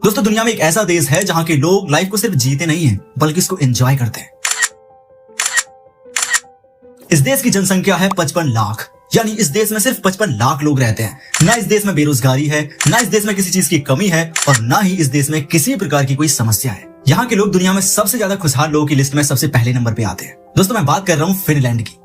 दोस्तों, दुनिया में एक ऐसा देश है जहाँ के लोग लाइफ को सिर्फ जीते नहीं हैं, बल्कि इसको एंजॉय करते हैं। इस देश की जनसंख्या है 55 लाख, यानी इस देश में सिर्फ 55 लाख लोग रहते हैं। ना इस देश में बेरोजगारी है, ना इस देश में किसी चीज की कमी है, और ना ही इस देश में किसी प्रकार की कोई समस्या है। यहाँ के लोग दुनिया में सबसे ज्यादा खुशहाल लोगों की लिस्ट में सबसे पहले नंबर पे आते हैं। दोस्तों, मैं बात कर रहा हूँ फिनलैंड की।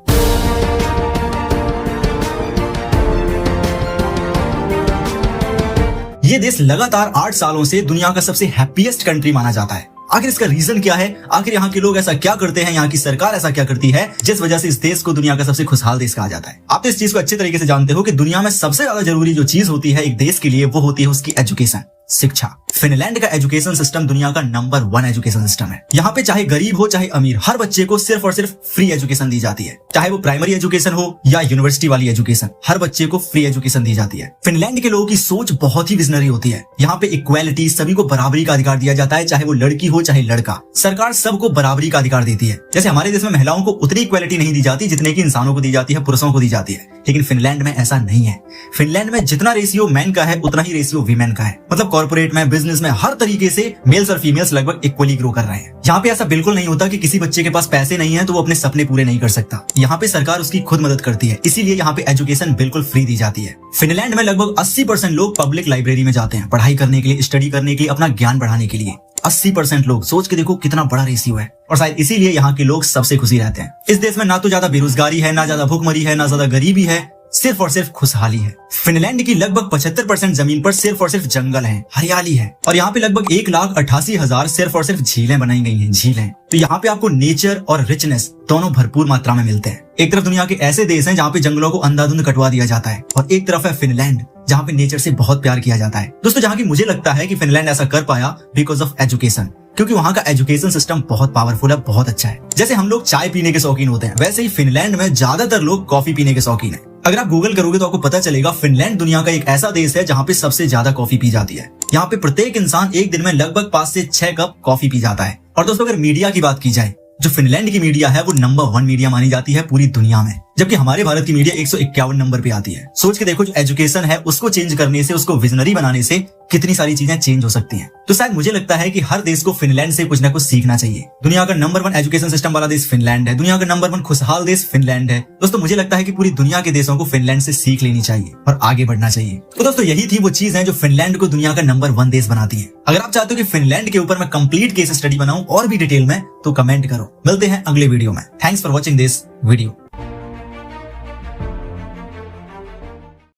ये देश लगातार 8 सालों से दुनिया का सबसे हैप्पीएस्ट कंट्री माना जाता है। आखिर इसका रीजन क्या है? आखिर यहाँ के लोग ऐसा क्या करते हैं, यहाँ की सरकार ऐसा क्या करती है, जिस वजह से इस देश को दुनिया का सबसे खुशहाल देश कहा जाता है? आप तो इस चीज को अच्छे तरीके से जानते हो कि दुनिया में सबसे ज्यादा जरूरी जो चीज होती है एक देश के लिए, वो होती है उसकी एजुकेशन, शिक्षा। फिनलैंड का एजुकेशन सिस्टम दुनिया का नंबर 1 एजुकेशन सिस्टम है। यहाँ पे चाहे गरीब हो चाहे अमीर, हर बच्चे को सिर्फ और सिर्फ फ्री एजुकेशन दी जाती है। चाहे वो प्राइमरी एजुकेशन हो या यूनिवर्सिटी वाली एजुकेशन, हर बच्चे को फ्री एजुकेशन दी जाती है। फिनलैंड के लोगों की सोच बहुत ही विजनरी होती है। यहाँ पे इक्वालिटी, सभी को बराबरी का अधिकार दिया जाता है, चाहे वो लड़की हो चाहे लड़का। सरकार सबको बराबरी का अधिकार देती है। जैसे हमारे देश में महिलाओं को उतनी इक्वालिटी नहीं दी जाती जितने की इंसानों को दी जाती है, पुरुषों को दी जाती है, लेकिन फिनलैंड में ऐसा नहीं है। फिनलैंड में जितना रेशियो मैन का है उतना ही रेशियो वीमेन का है। मतलब कॉर्पोरेट में, बिजनेस में, हर तरीके से मेल्स और फीमेल्स लगभग इक्वली ग्रो कर रहे हैं। यहाँ पे ऐसा बिल्कुल नहीं होता कि किसी बच्चे के पास पैसे नहीं है तो वो अपने सपने पूरे नहीं कर सकता। यहाँ पे सरकार उसकी खुद मदद करती है, इसीलिए यहाँ पे एजुकेशन बिल्कुल फ्री दी जाती है। फिनलैंड में लगभग 80% लोग पब्लिक लाइब्रेरी में जाते हैं पढ़ाई करने के लिए, स्टडी करने के लिए, अपना ज्ञान बढ़ाने के लिए। 80% लोग, सोच के देखो कितना बड़ा रेशियो है। और शायद इसीलिए यहाँ के लोग सबसे खुशी रहते हैं। इस देश में ना तो ज्यादा बेरोजगारी है, ना ज्यादा भूखमरी है, ना ज्यादा गरीबी है, सिर्फ और सिर्फ खुशहाली है। फिनलैंड की लगभग 75% जमीन पर सिर्फ और सिर्फ जंगल है, हरियाली है, और यहाँ पे लगभग 1,88,000 सिर्फ और सिर्फ झीलें बनाई गई हैं, झीलें। तो यहाँ पे आपको नेचर और रिचनेस दोनों भरपूर मात्रा में मिलते हैं। एक तरफ दुनिया के ऐसे देश हैं जहाँ पे जंगलों को अंधाधुंध कटवा दिया जाता है, और एक तरफ है फिनलैंड जहाँ पे नेचर से बहुत प्यार किया जाता है। दोस्तों, जहाँ की मुझे लगता है कि फिनलैंड ऐसा कर पाया बिकॉज ऑफ एजुकेशन, क्योंकि वहाँ का एजुकेशन सिस्टम बहुत पावरफुल है, बहुत अच्छा है। जैसे हम लोग चाय पीने के शौकीन होते हैं, वैसे ही फिनलैंड में ज्यादातर लोग कॉफी पीने के शौकीन है। अगर आप गूगल करोगे तो आपको पता चलेगा फिनलैंड दुनिया का एक ऐसा देश है जहाँ पे सबसे ज्यादा कॉफी पी जाती है। यहाँ पे प्रत्येक इंसान एक दिन में लगभग 5 से 6 कप कॉफी पी जाता है। और दोस्तों, अगर मीडिया की बात की जाए, जो फिनलैंड की मीडिया है वो नंबर 1 मीडिया मानी जाती है पूरी दुनिया में, जबकि हमारे भारत की मीडिया 151 नंबर पे आती है। सोच के देखो, जो एजुकेशन है उसको चेंज करने से, उसको विजनरी बनाने से कितनी सारी चीजें चेंज हो सकती हैं। तो शायद मुझे लगता है कि हर देश को फिनलैंड से कुछ ना कुछ सीखना चाहिए। दुनिया का नंबर 1 एजुकेशन सिस्टम वाला देश फिनलैंड है, दुनिया का नंबर 1 खुशहाल देश फिनलैंड है। दोस्तों, मुझे लगता है कि पूरी दुनिया के देशों को फिनलैंड से सीख लेनी चाहिए और आगे बढ़ना चाहिए। तो दोस्तों, यही थी वो चीज है जो फिनलैंड को दुनिया का नंबर 1 देश बनाती है। अगर आप चाहते हो कि फिनलैंड के ऊपर मैं कंप्लीट केस स्टडी बनाऊं और भी डिटेल में, तो कमेंट करो। मिलते हैं अगले वीडियो में। Thanks for watching this video.